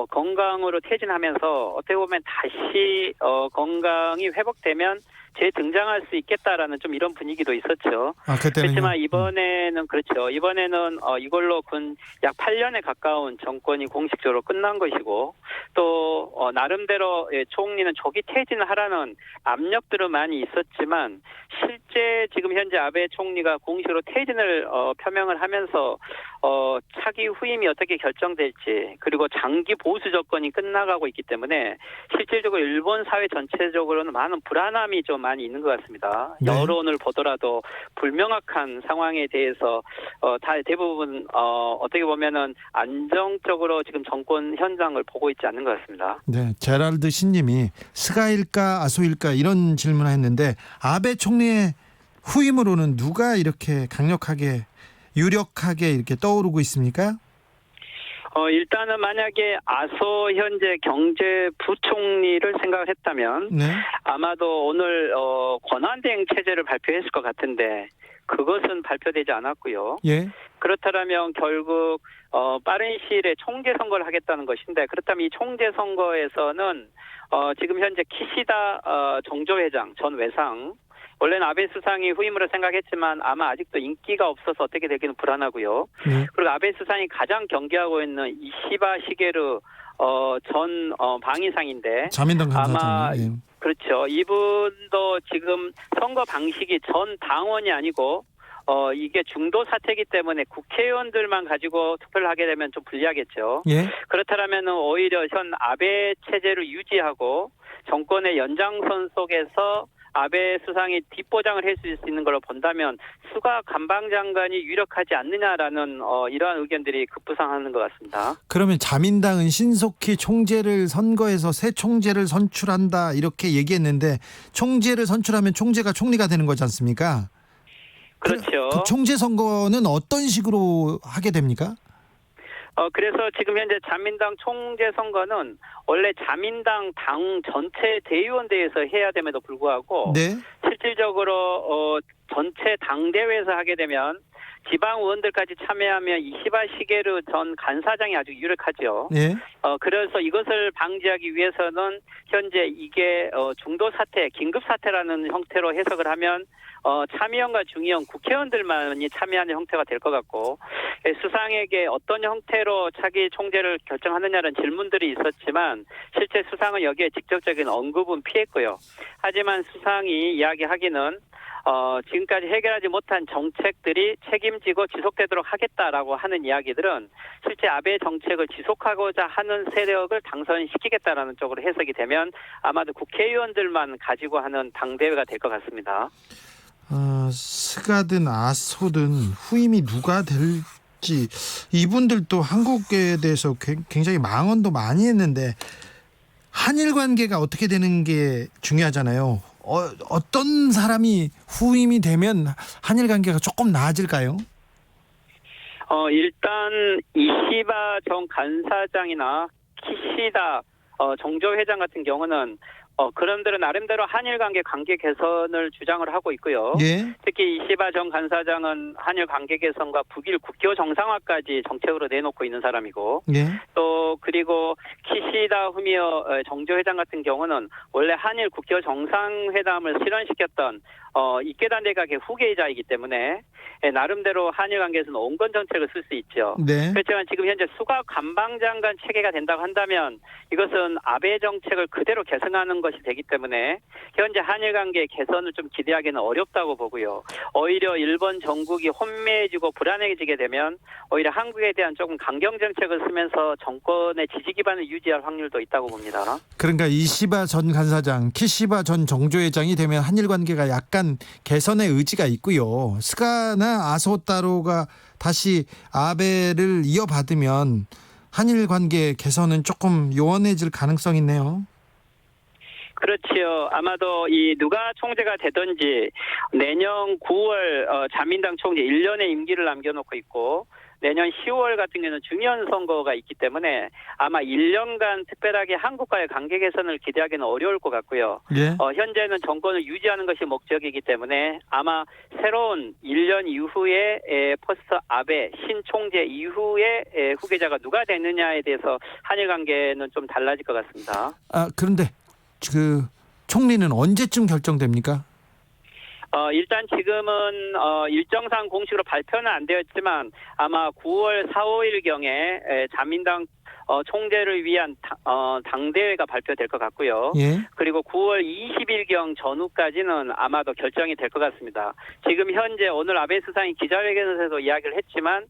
건강으로 퇴진하면서 어떻게 보면 다시 건강이 회복되면 재등장할 수 있겠다라는 좀 이런 분위기도 있었죠. 그렇지만 이번에는 그렇죠. 이번에는 이걸로 약 8년에 가까운 정권이 공식적으로 끝난 것이고 또 나름대로 총리는 조기 퇴진하라는 압력들은 많이 있었지만 실제 지금 현재 아베 총리가 공식으로 퇴진을 표명을 하면서 차기 후임이 어떻게 결정될지 그리고 장기 보수 정권이 끝나가고 있기 때문에 실질적으로 일본 사회 전체적으로는 많은 불안함이 좀 많이 있는 것 같습니다. 네. 여론을 보더라도 불명확한 상황에 대해서 다 대부분 어떻게 보면은 안정적으로 지금 정권 현장을 보고 있지 않는 것 같습니다. 네, 제랄드 신님이 스가일까 아소일까 이런 질문을 했는데 아베 총리의 후임으로는 누가 이렇게 강력하게 유력하게 이렇게 떠오르고 있습니까? 일단은 만약에 아소 현재 경제부총리를 생각을 했다면 네. 아마도 오늘 권한대행 체제를 발표했을 것 같은데 그것은 발표되지 않았고요. 예. 그렇다면 결국 빠른 시일에 총재 선거를 하겠다는 것인데 그렇다면 이 총재 선거에서는 지금 현재 키시다 정조회장 전 외상 원래는 아베 수상이 후임으로 생각했지만 아마 아직도 인기가 없어서 어떻게 되기는 불안하고요. 네. 그리고 아베 수상이 가장 경계하고 있는 이시바 시게루 전 방위상인데 자민당 간사장. 아마 예. 그렇죠. 이분도 지금 선거 방식이 전 당원이 아니고 이게 중도 사태이기 때문에 국회의원들만 가지고 투표를 하게 되면 좀 불리하겠죠. 예. 그렇다면 오히려 현 아베 체제를 유지하고 정권의 연장선 속에서 아베 수상이 뒷보장을 할 수 있는 걸로 본다면 수가 관방장관이 유력하지 않느냐라는 이러한 의견들이 급부상하는 것 같습니다. 그러면 자민당은 신속히 총재를 선거해서 새 총재를 선출한다 이렇게 얘기했는데 총재를 선출하면 총재가 총리가 되는 거지 않습니까? 그렇죠. 그 총재 선거는 어떤 식으로 하게 됩니까? 그래서 지금 현재 자민당 총재 선거는 원래 자민당 당 전체 대의원대회에서 해야 됨에도 불구하고 네. 실질적으로 전체 당대회에서 하게 되면 지방 의원들까지 참여하면 이시바 시게루 전 간사장이 아주 유력하죠. 네. 그래서 이것을 방지하기 위해서는 현재 이게 중도 사태, 긴급 사태라는 형태로 해석을 하면 참의원과 중의원 국회의원들만이 참여하는 형태가 될 것 같고 수상에게 어떤 형태로 차기 총재를 결정하느냐는 질문들이 있었지만 실제 수상은 여기에 직접적인 언급은 피했고요. 하지만 수상이 이야기하기는 지금까지 해결하지 못한 정책들이 책임지고 지속되도록 하겠다라고 하는 이야기들은 실제 아베 정책을 지속하고자 하는 세력을 당선시키겠다라는 쪽으로 해석이 되면 아마도 국회의원들만 가지고 하는 당대회가 될 것 같습니다. 스가든 아소든 후임이 누가 될지 이분들도 한국에 대해서 굉장히 망언도 많이 했는데 한일 관계가 어떻게 되는 게 중요하잖아요. 어떤 사람이 후임이 되면 한일 관계가 조금 나아질까요? 일단 이시바 전 간사장이나 키시다 정조회장 같은 경우는 그런들은 나름대로 한일 관계 개선을 주장을 하고 있고요. 예. 특히 이시바 전 간사장은 한일 관계 개선과 북일 국교 정상화까지 정책으로 내놓고 있는 사람이고 예. 또 그리고 키시다 후미오 정조회장 같은 경우는 원래 한일 국교 정상회담을 실현시켰던 이케다 내각의 후계자이기 때문에 나름대로 한일 관계에서는 온건 정책을 쓸 수 있죠. 네. 그렇지만 지금 현재 수가 관방장관 체계가 된다고 한다면 이것은 아베 정책을 그대로 계승하는 것이 되기 때문에 현재 한일 관계 개선을 좀 기대하기는 어렵다고 보고요. 오히려 일본 정국이 혼미해지고 불안해지게 되면 오히려 한국에 대한 조금 강경 정책을 쓰면서 정권의 지지 기반을 유지할 확률도 있다고 봅니다. 그러니까 이시바 전 간사장, 키시바 전 정조회장이 되면 한일 관계가 약간 개선의 의지가 있고요. 스가나 아소타로가 다시 아베를 이어받으면 한일 관계 개선은 조금 요원해질 가능성이 있네요. 그렇지요. 아마도 이 누가 총재가 되든지 내년 9월 자민당 총재 1년의 임기를 남겨놓고 있고 내년 10월 같은 경우는 중요한 선거가 있기 때문에 아마 1년간 특별하게 한국과의 관계 개선을 기대하기는 어려울 것 같고요. 예. 현재는 정권을 유지하는 것이 목적이기 때문에 아마 새로운 1년 이후에 포스트 아베 신총재 이후에 후계자가 누가 되느냐에 대해서 한일 관계는 좀 달라질 것 같습니다. 그런데 그 총리는 언제쯤 결정됩니까? 일단 지금은 일정상 공식으로 발표는 안 되었지만 아마 9월 4, 5일경에 자민당 총재를 위한 당대회가 발표될 것 같고요. 예. 그리고 9월 20일경 전후까지는 아마도 결정이 될 것 같습니다. 지금 현재 오늘 아베 수상이 기자회견에서도 이야기를 했지만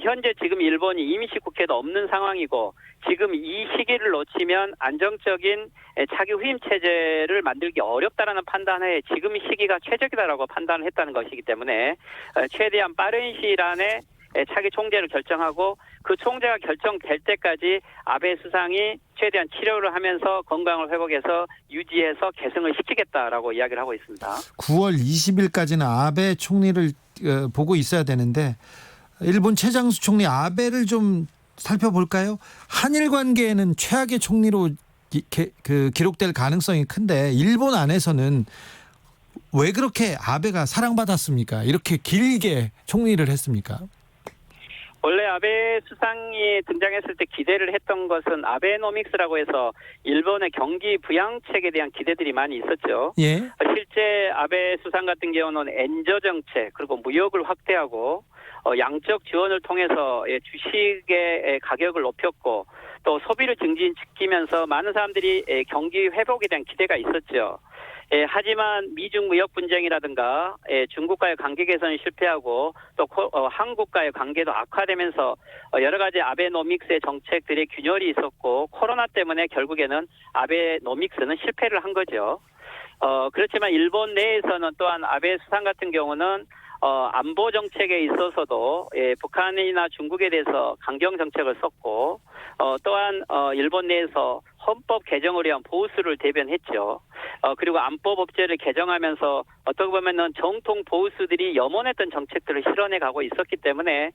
현재 지금 일본이 임시국회도 없는 상황이고 지금 이 시기를 놓치면 안정적인 차기 후임 체제를 만들기 어렵다라는 판단에 지금 시기가 최적이다라고 판단을 했다는 것이기 때문에 최대한 빠른 시일 안에 차기 총재를 결정하고 그 총재가 결정될 때까지 아베 수상이 최대한 치료를 하면서 건강을 회복해서 유지해서 계승을 시키겠다라고 이야기를 하고 있습니다. 9월 20일까지는 아베 총리를 보고 있어야 되는데 일본 최장수 총리 아베를 좀 살펴볼까요? 한일 관계에는 최악의 총리로 기록될 가능성이 큰데 일본 안에서는 왜 그렇게 아베가 사랑받았습니까? 이렇게 길게 총리를 했습니까? 원래 아베 수상이 등장했을 때 기대를 했던 것은 아베노믹스라고 해서 일본의 경기 부양책에 대한 기대들이 많이 있었죠. 예. 실제 아베 수상 같은 경우는 엔저 정책 그리고 무역을 확대하고 양적 지원을 통해서 주식의 가격을 높였고 또 소비를 증진시키면서 많은 사람들이 경기 회복에 대한 기대가 있었죠. 하지만 미중 무역 분쟁이라든가 중국과의 관계 개선이 실패하고 또 한국과의 관계도 악화되면서 여러 가지 아베노믹스의 정책들의 균열이 있었고 코로나 때문에 결국에는 아베노믹스는 실패를 한 거죠. 그렇지만 일본 내에서는 또한 아베 수상 같은 경우는 안보 정책에 있어서도 북한이나 중국에 대해서 강경 정책을 썼고 또한 일본 내에서 헌법 개정을 위한 보수를 대변했죠. 그리고 안보법제를 개정하면서 어떻게 보면은 정통 보수들이 염원했던 정책들을 실현해 가고 있었기 때문에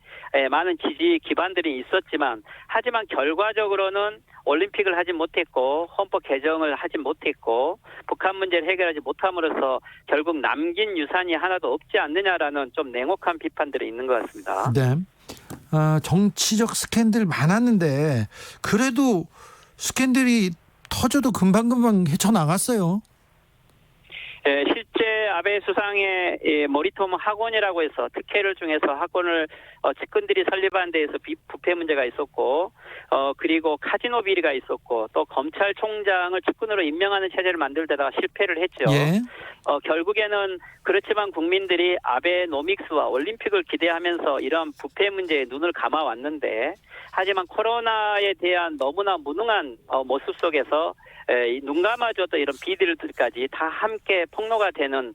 많은 지지 기반들이 있었지만 하지만 결과적으로는 올림픽을 하지 못했고 헌법 개정을 하지 못했고 북한 문제를 해결하지 못함으로써 결국 남긴 유산이 하나도 없지 않느냐라는 좀 냉혹한 비판들이 있는 것 같습니다. 네. 정치적 스캔들 많았는데 그래도 스캔들이 터져도 금방금방 헤쳐나갔어요. 실제 아베 수상의 모리토모 학원이라고 해서 특혜를 중에서 학원을 측근들이 설립한 데에서 부패 문제가 있었고 그리고 카지노 비리가 있었고 또 검찰총장을 측근으로 임명하는 체제를 만들다가 실패를 했죠. 예. 결국에는 그렇지만 국민들이 아베노믹스와 올림픽을 기대하면서 이런 부패 문제에 눈을 감아왔는데 하지만 코로나에 대한 너무나 무능한 모습 속에서 눈 감아줬던 이런 비리들까지 다 함께 폭로가 되는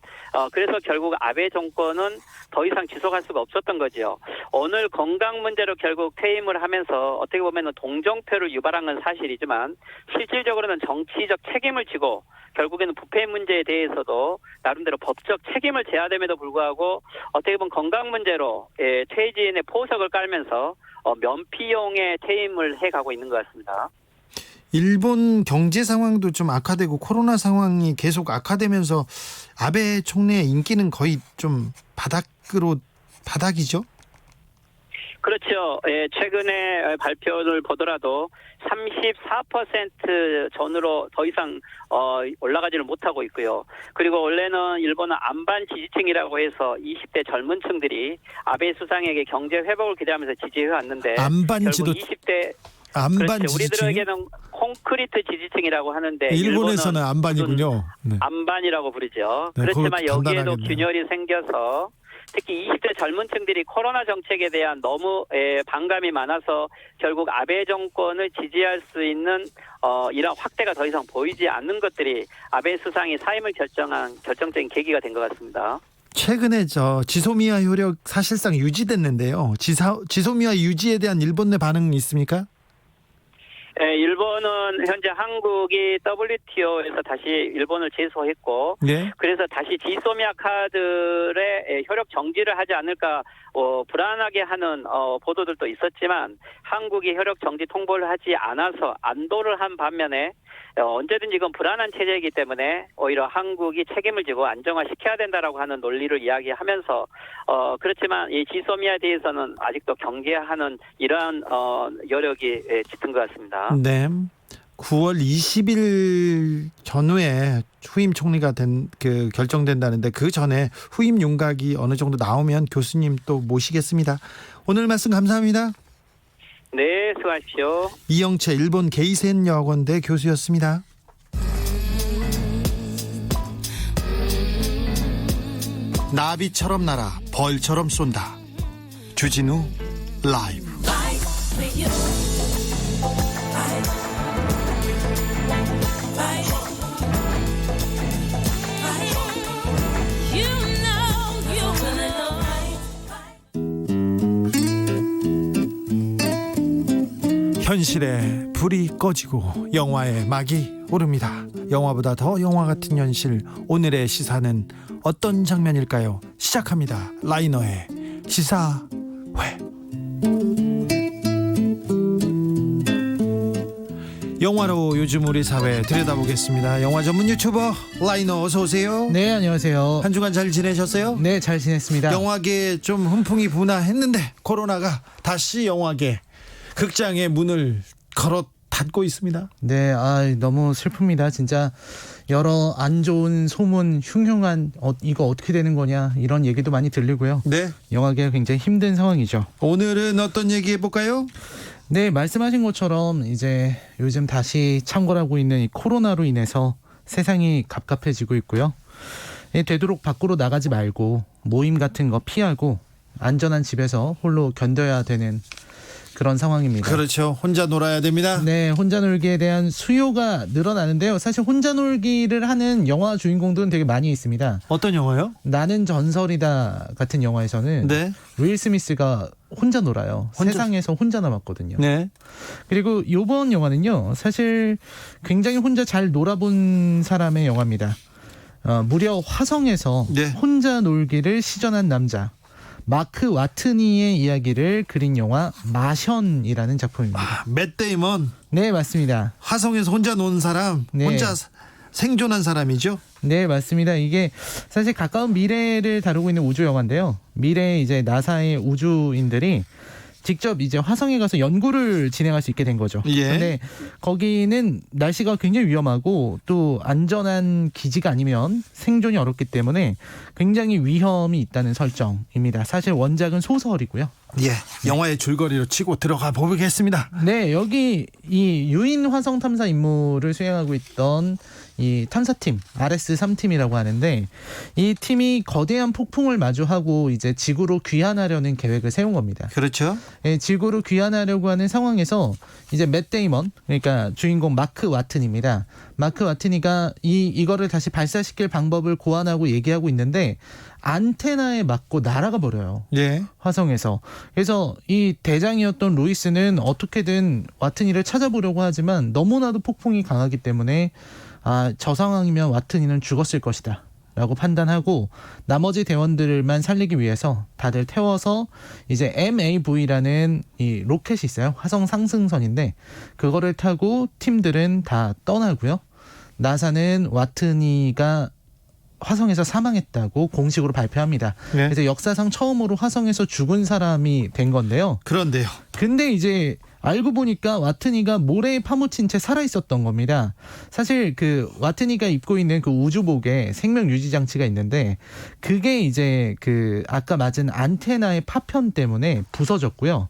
그래서 결국 아베 정권은 더 이상 지속할 수가 없었던 거죠. 오늘 건강 문제로 결국 퇴임을 하면서 어떻게 보면 동정표를 유발한 건 사실이지만 실질적으로는 정치적 책임을 지고 결국에는 부패 문제에 대해서도 나름대로 법적 책임을 져야 됨에도 불구하고 어떻게 보면 건강 문제로 퇴진의 포석을 깔면서 면피용의 퇴임을 해가고 있는 것 같습니다. 일본 경제 상황도 좀 악화되고 코로나 상황이 계속 악화되면서 아베 총리의 인기는 거의 좀 바닥이죠? 그렇죠. 예, 최근에 발표를 보더라도 34% 전으로 더 이상 올라가지를 못하고 있고요. 그리고 원래는 일본은 안반 지지층이라고 해서 20대 젊은 층들이 아베 수상에게 경제 회복을 기대하면서 지지해 왔는데 안반지도 결국 20대 안반 그렇죠. 지지층이 우리들에게는 콘크리트 지지층이라고 하는데 일본에서는 일본은 안반이군요. 네. 안반이라고 부르죠. 네, 그렇지만 그것도 여기에도 단단하겠네요. 균열이 생겨서 특히 20대 젊은 층들이 코로나 정책에 대한 너무 반감이 많아서 결국 아베 정권을 지지할 수 있는 이런 확대가 더 이상 보이지 않는 것들이 아베 수상이 사임을 결정한 결정적인 계기가 된 것 같습니다. 최근에 지소미아 효력 사실상 유지됐는데요. 지소미아 유지에 대한 일본 내 반응이 있습니까? 예, 일본은 현재 한국이 WTO에서 다시 일본을 제소했고 네. 그래서 다시 지소미아 카드의 효력 정지를 하지 않을까 불안하게 하는 보도들도 있었지만 한국이 효력 정지 통보를 하지 않아서 안도를 한 반면에 언제든지 이건 불안한 체제이기 때문에 오히려 한국이 책임을 지고 안정화시켜야 된다라고 하는 논리를 이야기하면서 그렇지만 이 지소미아에 대해서는 아직도 경계하는 이러한 여력이 짙은 것 같습니다. 네. 9월 20일 전후에 후임 총리가 결정된다는데 그 전에 후임 윤곽이 어느 정도 나오면 교수님 또 모시겠습니다. 오늘 말씀 감사합니다. 네, 수고하십시오. 이영채 일본 게이센 여학원대 교수였습니다. 나비처럼 날아 벌처럼 쏜다. 주진우 라이브. 현실에 불이 꺼지고 영화의 막이 오릅니다. 영화보다 더 영화 같은 현실, 오늘의 시사는 어떤 장면일까요? 시작합니다. 라이너의 시사회. 영화로 요즘 우리 사회 들여다보겠습니다. 영화 전문 유튜버 라이너 어서 오세요. 네, 안녕하세요. 한 주간 잘 지내셨어요? 네, 잘 지냈습니다. 영화계 좀 훈풍이 분화했는데 코로나가 다시 영화계 극장의 문을 걸어 닫고 있습니다. 네, 너무 슬픕니다. 진짜 여러 안 좋은 소문, 흉흉한 이거 어떻게 되는 거냐 이런 얘기도 많이 들리고요. 네. 영화계가 굉장히 힘든 상황이죠. 오늘은 어떤 얘기 해볼까요? 네, 말씀하신 것처럼 이제 요즘 다시 창궐하고 있는 이 코로나로 인해서 세상이 갑갑해지고 있고요. 되도록 밖으로 나가지 말고 모임 같은 거 피하고 안전한 집에서 홀로 견뎌야 되는 그런 상황입니다. 그렇죠. 혼자 놀아야 됩니다. 네, 혼자 놀기에 대한 수요가 늘어나는데요. 사실 혼자 놀기를 하는 영화 주인공들은 되게 많이 있습니다. 어떤 영화요? 나는 전설이다 같은 영화에서는 네. 윌 스미스가 혼자 놀아요. 세상에서 혼자 남았거든요. 네. 그리고 이번 영화는요. 사실 굉장히 혼자 잘 놀아본 사람의 영화입니다. 무려 화성에서 네. 혼자 놀기를 시전한 남자 마크 와트니의 이야기를 그린 영화 마션이라는 작품입니다. 맷 데이먼. 네, 맞습니다. 화성에서 혼자 노는 사람, 네. 혼자 생존한 사람이죠. 네, 맞습니다. 이게 사실 가까운 미래를 다루고 있는 우주 영화인데요. 미래에 이제 나사의 우주인들이 직접 이제 화성에 가서 연구를 진행할 수 있게 된 거죠. 예. 근데 거기는 날씨가 굉장히 위험하고 또 안전한 기지가 아니면 생존이 어렵기 때문에 굉장히 위험이 있다는 설정입니다. 사실 원작은 소설이고요. 예. 영화의 줄거리로 치고 들어가 보겠습니다. 네, 여기 이 유인 화성 탐사 임무를 수행하고 있던 이 탐사팀 RS-3팀이라고 하는데 이 팀이 거대한 폭풍을 마주하고 이제 지구로 귀환하려는 계획을 세운 겁니다. 그렇죠. 예, 지구로 귀환하려고 하는 상황에서 이제 맷 데이먼 그러니까 주인공 마크 와튼입니다. 마크 와튼이가 이거를 다시 발사시킬 방법을 고안하고 얘기하고 있는데 안테나에 맞고 날아가 버려요. 예. 화성에서. 그래서 이 대장이었던 로이스는 어떻게든 와튼이를 찾아보려고 하지만 너무나도 폭풍이 강하기 때문에 저 상황이면 와튼이는 죽었을 것이다 라고 판단하고 나머지 대원들만 살리기 위해서 다들 태워서 이제 MAV라는 이 로켓이 있어요. 화성 상승선인데 그거를 타고 팀들은 다 떠나고요. 나사는 와튼이가 화성에서 사망했다고 공식으로 발표합니다. 네. 그래서 역사상 처음으로 화성에서 죽은 사람이 된 건데요. 그런데요. 근데 이제 알고 보니까 와트니가 모래에 파묻힌 채 살아 있었던 겁니다. 사실 그 와트니가 입고 있는 그 우주복에 생명 유지 장치가 있는데 그게 이제 그 아까 맞은 안테나의 파편 때문에 부서졌고요.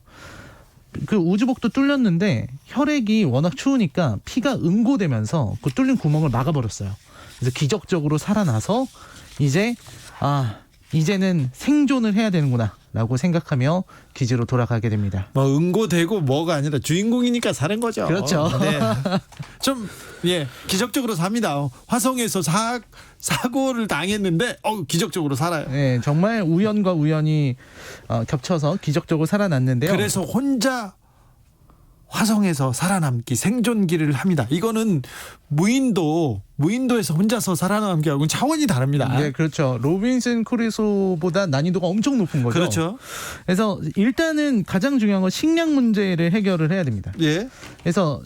그 우주복도 뚫렸는데 혈액이 워낙 추우니까 피가 응고되면서 그 뚫린 구멍을 막아버렸어요. 그래서 기적적으로 살아나서 이제는 생존을 해야 되는구나라고 생각하며 기지로 돌아가게 됩니다. 뭐 응고되고 뭐가 아니라 주인공이니까 사는 거죠. 그렇죠. 네. 좀 기적적으로 삽니다. 화성에서 사고를 당했는데 기적적으로 살아요. 네, 정말 우연과 우연이 겹쳐서 기적적으로 살아났는데요. 그래서 혼자 화성에서 살아남기 생존기를 합니다. 이거는 무인도에서 혼자서 살아남기하고는 차원이 다릅니다. 네, 그렇죠. 로빈슨 크루소보다 난이도가 엄청 높은 거죠. 그렇죠. 그래서 일단은 가장 중요한 건 식량 문제를 해결을 해야 됩니다. 예. 그래서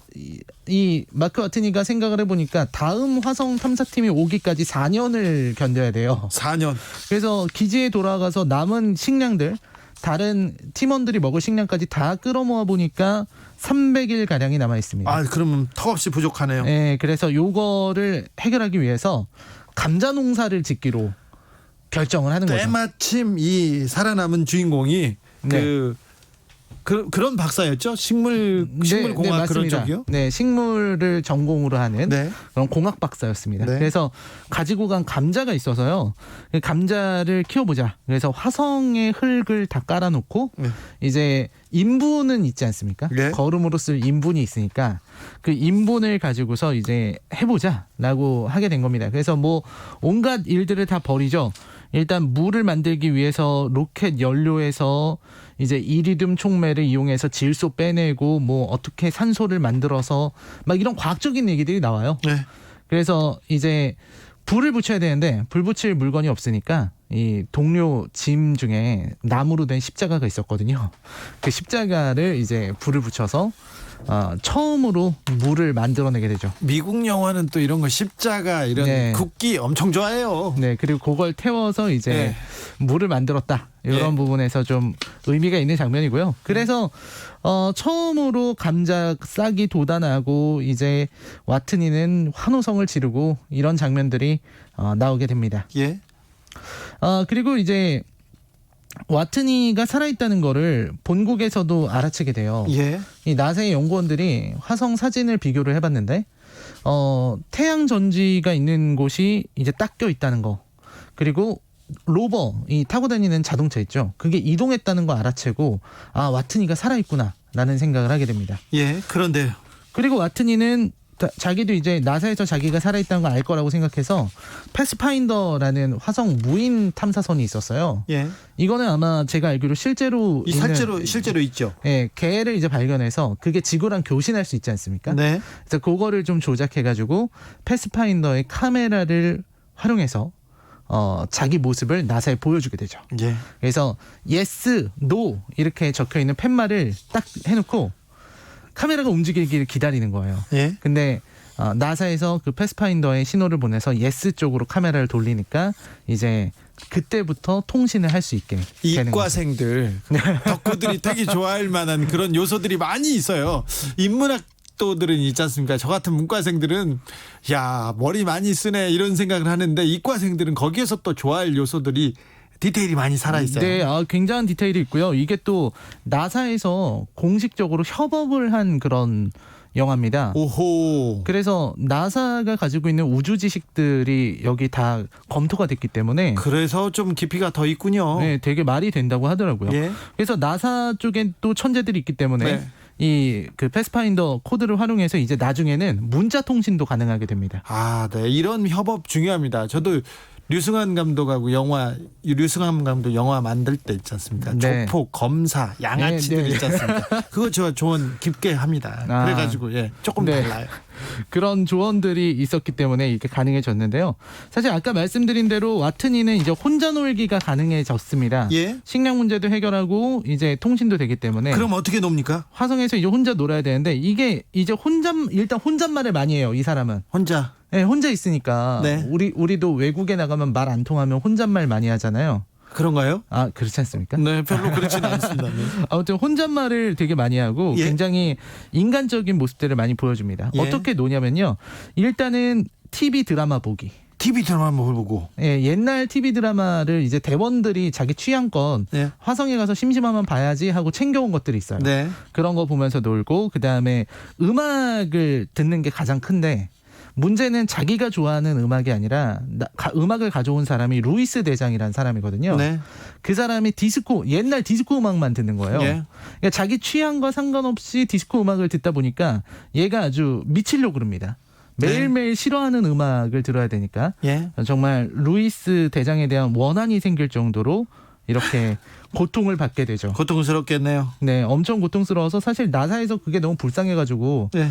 이 마크 와트니가 생각을 해보니까 다음 화성 탐사팀이 오기까지 4년을 견뎌야 돼요. 4년. 그래서 기지에 돌아가서 남은 식량들, 다른 팀원들이 먹을 식량까지 다 끌어모아 보니까 300일 가량이 남아 있습니다. 그러면 턱없이 부족하네요. 네, 그래서 요거를 해결하기 위해서 감자 농사를 짓기로 결정을 하는 거죠. 때마침 이 살아남은 주인공이 네. 그런 박사였죠? 식물공학 그런 맞습니다. 쪽이요? 네, 식물을 전공으로 하는 네. 그런 공학 박사였습니다. 네. 그래서 가지고 간 감자가 있어서요. 그 감자를 키워보자. 그래서 화성의 흙을 다 깔아놓고 네. 이제 인분은 있지 않습니까? 네. 거름으로 쓸 인분이 있으니까 그 인분을 가지고서 이제 해보자라고 하게 된 겁니다. 그래서 뭐 온갖 일들을 다 벌이죠. 일단 물을 만들기 위해서 로켓 연료에서 이제 이리듐 촉매를 이용해서 질소 빼내고 뭐 어떻게 산소를 만들어서 막 이런 과학적인 얘기들이 나와요. 네. 그래서 이제 불을 붙여야 되는데 불 붙일 물건이 없으니까 이 동료 짐 중에 나무로 된 십자가가 있었거든요. 그 십자가를 이제 불을 붙여서 처음으로 물을 만들어내게 되죠. 미국 영화는 또 이런 거 십자가 이런 네. 국기 엄청 좋아해요. 네, 그리고 그걸 태워서 이제 네. 물을 만들었다. 이런 네. 부분에서 좀 의미가 있는 장면이고요. 그래서 처음으로 감자 싹이 돋아나고 이제 와트니는 환호성을 지르고 이런 장면들이 나오게 됩니다. 예. 그리고 이제 와트니가 살아있다는 거를 본국에서도 알아채게 돼요. 예. 이 나사의 연구원들이 화성 사진을 비교를 해봤는데 태양 전지가 있는 곳이 이제 딱 껴 있다는 거. 그리고 로버, 이 타고 다니는 자동차 있죠. 그게 이동했다는 거 알아채고 와트니가 살아있구나라는 생각을 하게 됩니다. 예. 그런데요. 그리고 와트니는 자기도 이제 나사에서 자기가 살아있다는 걸 알 거라고 생각해서 패스파인더라는 화성 무인 탐사선이 있었어요. 예. 이거는 아마 제가 알기로 실제로 실제로 있죠. 예, 개를 이제 발견해서 그게 지구랑 교신할 수 있지 않습니까? 네. 그래서 그거를 좀 조작해가지고 패스파인더의 카메라를 활용해서 자기 모습을 나사에 보여주게 되죠. 예. 그래서 yes, no 이렇게 적혀 있는 팻말을 딱 해놓고 카메라가 움직이기를 기다리는 거예요. 예. 근데 나사에서 그 패스파인더의 신호를 보내서 yes 쪽으로 카메라를 돌리니까 이제 그때부터 통신을 할 수 있게 되는 거죠. 이과생들 덕후들이 되게 좋아할 만한 그런 요소들이 많이 있어요. 인문학도들은 있지 않습니까? 저 같은 문과생들은 야 머리 많이 쓰네 이런 생각을 하는데 이과생들은 거기에서 또 좋아할 요소들이 디테일이 많이 살아있어요. 네, 굉장한 디테일이 있고요. 이게 또 나사에서 공식적으로 협업을 한 그런 영화입니다. 오호. 그래서 나사가 가지고 있는 우주 지식들이 여기 다 검토가 됐기 때문에 그래서 좀 깊이가 더 있군요. 네, 되게 말이 된다고 하더라고요. 예. 그래서 나사 쪽엔 또 천재들이 있기 때문에 네. 이 그 패스파인더 코드를 활용해서 이제 나중에는 문자 통신도 가능하게 됩니다. 네. 이런 협업 중요합니다. 저도 류승환 감독 영화 만들 때 있지 않습니까? 네. 조폭, 검사, 양아치들 네. 있지 않습니까? 그거 저 조언 깊게 합니다. 그래가지고 조금 네. 달라요. 그런 조언들이 있었기 때문에 이렇게 가능해졌는데요. 사실 아까 말씀드린 대로 와트니는 이제 혼자 놀기가 가능해졌습니다. 예. 식량 문제도 해결하고 이제 통신도 되기 때문에 그럼 어떻게 놉니까? 화성에서 이제 혼자 놀아야 되는데 이게 이제 일단 혼잣말을 많이 해요. 이 사람은. 혼자. 네, 혼자 있으니까 네. 우리도 외국에 나가면 말 안 통하면 혼잣말 많이 하잖아요. 그런가요? 아, 그렇지 않습니까? 네, 별로 그렇지는 않습니다. 네. 아무튼 혼잣말을 되게 많이 하고 예. 굉장히 인간적인 모습들을 많이 보여줍니다. 예. 어떻게 노냐면요. 일단은 TV 드라마 보기. TV 드라마 뭘 보고. 예, 옛날 TV 드라마를 이제 대원들이 자기 취향껏 네. 화성에 가서 심심하면 봐야지 하고 챙겨온 것들이 있어요. 네. 그런 거 보면서 놀고 그다음에 음악을 듣는 게 가장 큰데 문제는 자기가 좋아하는 음악이 아니라 음악을 가져온 사람이 루이스 대장이라는 사람이거든요. 네. 그 사람이 옛날 디스코 음악만 듣는 거예요. 예. 그러니까 자기 취향과 상관없이 디스코 음악을 듣다 보니까 얘가 아주 미치려고 그럽니다. 매일매일 싫어하는 음악을 들어야 되니까 예. 정말 루이스 대장에 대한 원한이 생길 정도로 이렇게 고통을 받게 되죠. 고통스럽겠네요. 네, 엄청 고통스러워서 사실 나사에서 그게 너무 불쌍해가지고 네.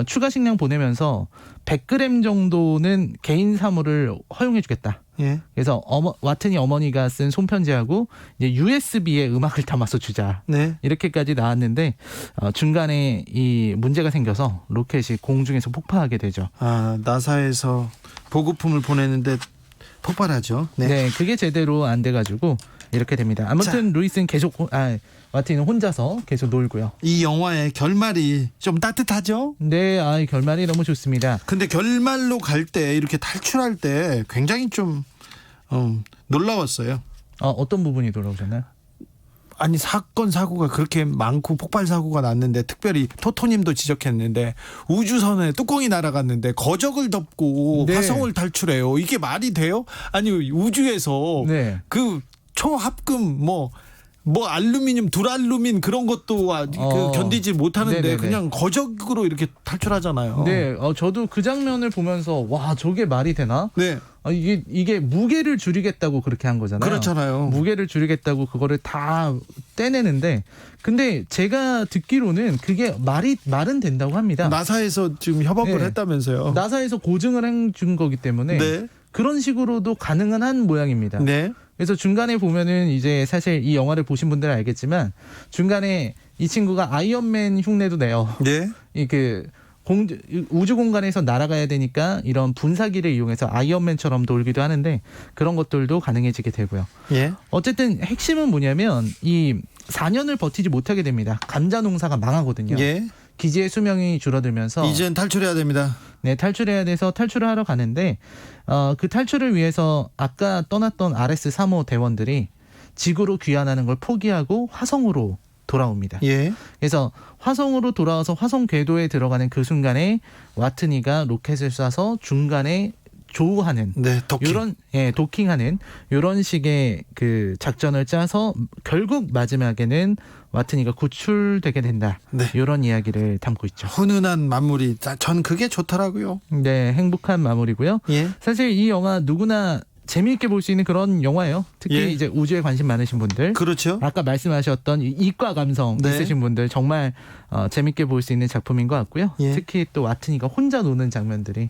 추가 식량 보내면서 100g 정도는 개인 사물을 허용해주겠다. 예. 그래서 와트니 어머니가 쓴 손편지하고 이제 USB에 음악을 담아서 주자. 네. 이렇게까지 나왔는데 중간에 이 문제가 생겨서 로켓이 공중에서 폭파하게 되죠. 아, 나사에서 보급품을 보내는데 폭발하죠. 네. 네, 그게 제대로 안 돼가지고 이렇게 됩니다. 아무튼 루이스는 와트니는 혼자서 계속 놀고요. 이 영화의 결말이 좀 따뜻하죠? 네, 결말이 너무 좋습니다. 근데 결말로 갈 때 이렇게 탈출할 때 굉장히 좀 놀라웠어요. 어떤 부분이 돌아오셨나요? 아니 사건 사고가 그렇게 많고 폭발 사고가 났는데 특별히 토토님도 지적했는데 우주선에 뚜껑이 날아갔는데 거적을 덮고 네. 화성을 탈출해요. 이게 말이 돼요? 아니 우주에서 네. 그 초합금 뭐 알루미늄, 둘알루민 그런 것도 견디지 못하는데 네네네. 그냥 거적으로 이렇게 탈출하잖아요. 네, 저도 그 장면을 보면서 와 저게 말이 되나? 네, 이게 무게를 줄이겠다고 그렇게 한 거잖아요. 그렇잖아요. 무게를 줄이겠다고 그거를 다 떼내는데, 근데 제가 듣기로는 그게 말은 된다고 합니다. 나사에서 지금 협업을 네. 했다면서요. 나사에서 고증을 해준 거기 때문에 네, 그런 식으로도 가능은 한 모양입니다. 네, 그래서 중간에 보면은 이제 사실 이 영화를 보신 분들은 알겠지만 중간에 이 친구가 아이언맨 흉내도 내요. 네. 우주 공간에서 날아가야 되니까 이런 분사기를 이용해서 아이언맨처럼 돌기도 하는데 그런 것들도 가능해지게 되고요. 예. 어쨌든 핵심은 뭐냐면 이 4년을 버티지 못하게 됩니다. 감자 농사가 망하거든요. 예. 기지의 수명이 줄어들면서 이젠 탈출해야 됩니다. 네, 탈출해야 돼서 탈출을 하러 가는데 그 탈출을 위해서 아까 떠났던 RS-3호 대원들이 지구로 귀환하는 걸 포기하고 화성으로 돌아옵니다. 예. 그래서 화성으로 돌아와서 화성 궤도에 들어가는 그 순간에 와트니가 로켓을 쏴서 중간에 조우하는 네, 도킹하는 이런 식의 그 작전을 짜서 결국 마지막에는 와트니가 구출되게 된다. 네. 이런 이야기를 담고 있죠. 훈훈한 마무리. 전 그게 좋더라고요. 네, 행복한 마무리고요. 예. 사실 이 영화 누구나 재미있게 볼 수 있는 그런 영화예요. 특히 예. 이제 우주에 관심 많으신 분들, 그렇죠. 아까 말씀하셨던 이과 감성 네. 있으신 분들 정말 재밌게 볼 수 있는 작품인 것 같고요. 예. 특히 또 와트니가 혼자 노는 장면들이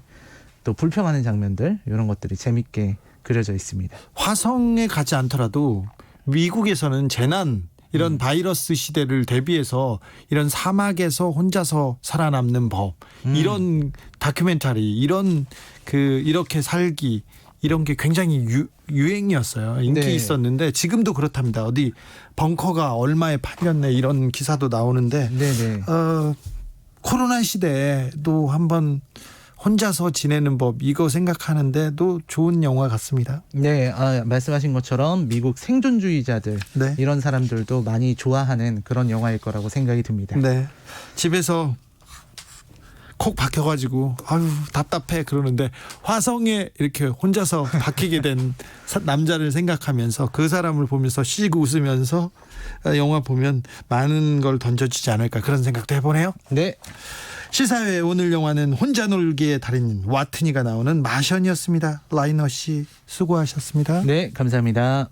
또 불평하는 장면들 이런 것들이 재밌게 그려져 있습니다. 화성에 가지 않더라도 미국에서는 재난 이런 바이러스 시대를 대비해서 이런 사막에서 혼자서 살아남는 법 이런 다큐멘터리 이렇게 살기 이런 게 굉장히 유행이었어요. 인기 네. 있었는데 지금도 그렇답니다. 어디 벙커가 얼마에 팔렸네 이런 기사도 나오는데 네네. 코로나 시대에도 한번 혼자서 지내는 법 이거 생각하는데도 좋은 영화 같습니다. 네, 말씀하신 것처럼 미국 생존주의자들 네. 이런 사람들도 많이 좋아하는 그런 영화일 거라고 생각이 듭니다. 네. 집에서 콕 박혀가지고 아유 답답해 그러는데 화성에 이렇게 혼자서 박히게 된 남자를 생각하면서 그 사람을 보면서 쉬고 웃으면서 영화 보면 많은 걸 던져주지 않을까 그런 생각도 해보네요. 네. 시사회 오늘 영화는 혼자 놀기의 달인 와트니가 나오는 마션이었습니다. 라이너 씨 수고하셨습니다. 네, 감사합니다.